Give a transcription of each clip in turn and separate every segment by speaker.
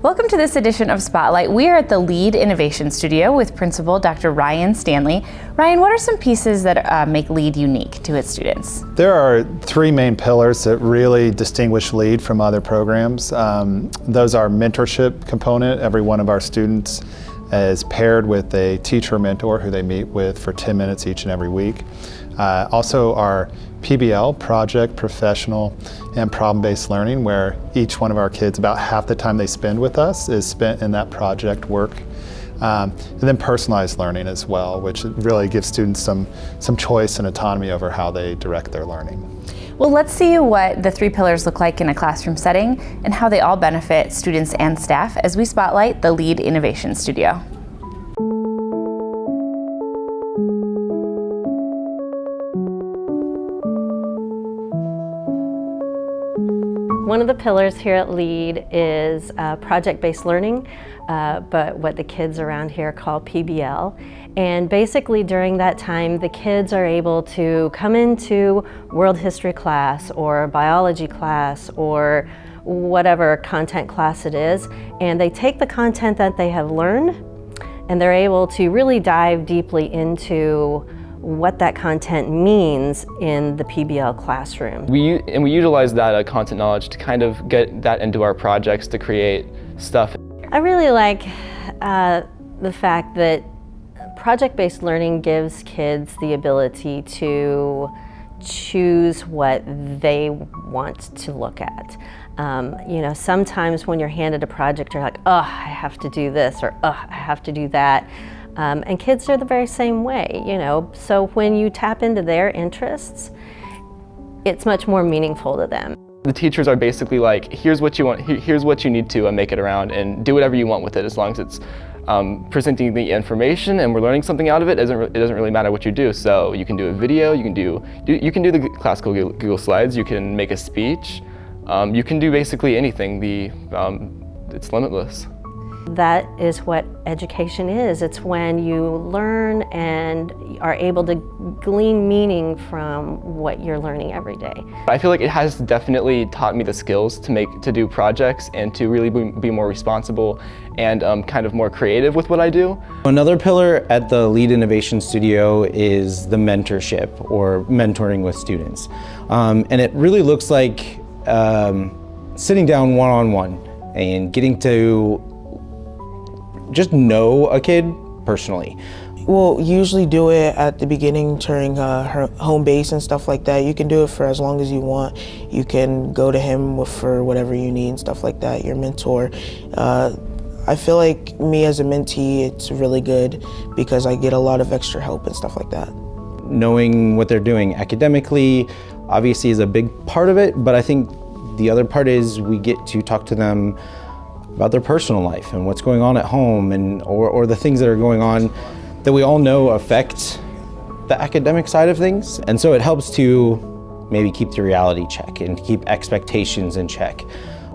Speaker 1: Welcome to this edition of Spotlight. We are at the LEAD Innovation Studio with Principal Dr. Ryan Stanley. Ryan, what are some pieces that make LEAD unique to its students?
Speaker 2: There are three main pillars that really distinguish LEAD from other programs. Those are mentorship component. Every one of our students is paired with a teacher mentor who they meet with for 10 minutes each and every week. Also our PBL, project, professional, and problem-based learning, where each one of our kids, about half the time they spend with us is spent in that project work. And then personalized learning as well, which really gives students some choice and autonomy over how they direct their learning.
Speaker 1: Well, let's see what the three pillars look like in a classroom setting and how they all benefit students and staff as we spotlight the LEAD Innovation Studio.
Speaker 3: One of the pillars here at LEAD is project-based learning, but what the kids around here call PBL. And basically during that time, the kids are able to come into world history class or biology class or whatever content class it is, and they take the content that they have learned and they're able to really dive deeply into what that content means in the PBL classroom.
Speaker 4: We utilize that content knowledge to kind of get that into our projects to create stuff.
Speaker 3: I really like the fact that project-based learning gives kids the ability to choose what they want to look at. You know, sometimes when you're handed a project, you're like, oh, I have to do this, or oh, I have to do that. And kids are the very same way, you know, so when you tap into their interests, it's much more meaningful to them.
Speaker 4: The teachers are basically like, here's what you want, here's what you need to make it around, and do whatever you want with it, as long as it's presenting the information and we're learning something out of it. It doesn't really matter what you do. So you can do a video, you can do the classical Google Slides, you can make a speech, you can do basically anything. It's limitless.
Speaker 3: That is what education is. It's when you learn and are able to glean meaning from what you're learning every day.
Speaker 4: I feel like it has definitely taught me the skills to do projects and to really be more responsible and kind of more creative with what I do.
Speaker 5: Another pillar at the LEAD Innovation Studio is the mentorship, or mentoring with students. And it really looks like sitting down one-on-one and getting to just know a kid personally.
Speaker 6: We'll usually do it at the beginning during her home base and stuff like that. You can do it for as long as you want. You can go to him for whatever you need and stuff like that, your mentor. I feel like me as a mentee, it's really good because I get a lot of extra help and stuff like that.
Speaker 5: Knowing what they're doing academically obviously is a big part of it, but I think the other part is we get to talk to them about their personal life and what's going on at home, and or the things that are going on that we all know affect the academic side of things. And so it helps to maybe keep the reality check and keep expectations in check,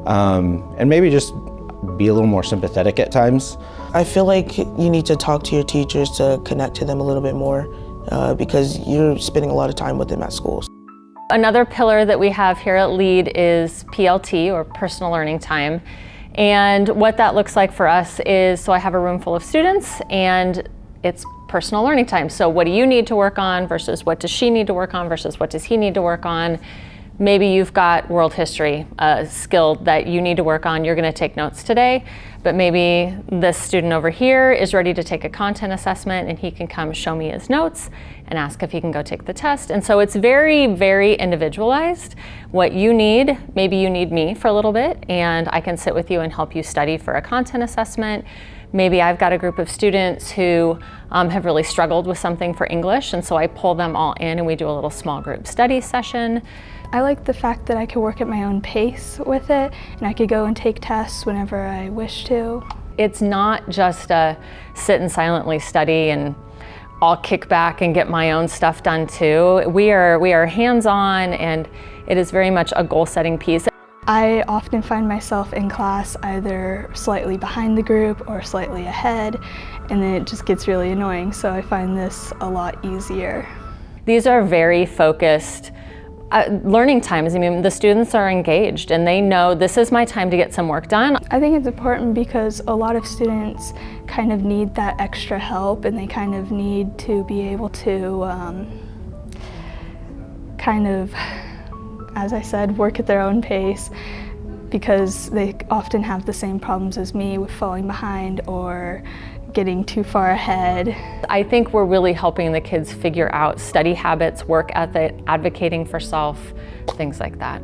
Speaker 5: and maybe just be a little more sympathetic at times.
Speaker 6: I feel like you need to talk to your teachers to connect to them a little bit more because you're spending a lot of time with them at schools.
Speaker 7: Another pillar that we have here at LEAD is PLT, or personal learning time. And what that looks like for us is, so I have a room full of students and it's personal learning time. So what do you need to work on versus what does she need to work on versus what does he need to work on? Maybe you've got world history, a skill that you need to work on. You're going to take notes today, but maybe this student over here is ready to take a content assessment and he can come show me his notes and ask if he can go take the test. And so it's very, very individualized. What you need, maybe you need me for a little bit and I can sit with you and help you study for a content assessment. Maybe I've got a group of students who have really struggled with something for English, and so I pull them all in and we do a little small group study session.
Speaker 8: I like the fact that I could work at my own pace with it, and I could go and take tests whenever I wish to.
Speaker 7: It's not just a sit and silently study and I'll kick back and get my own stuff done too. We are hands-on, and it is very much a goal-setting piece.
Speaker 8: I often find myself in class either slightly behind the group or slightly ahead, and then it just gets really annoying, so I find this a lot easier.
Speaker 7: These are very focused learning times. I mean, the students are engaged and they know this is my time to get some work done.
Speaker 8: I think it's important because a lot of students kind of need that extra help, and they kind of need to be able to kind of, as I said, work at their own pace, because they often have the same problems as me with falling behind or getting too far ahead.
Speaker 7: I think we're really helping the kids figure out study habits, work ethic, advocating for self, things like that.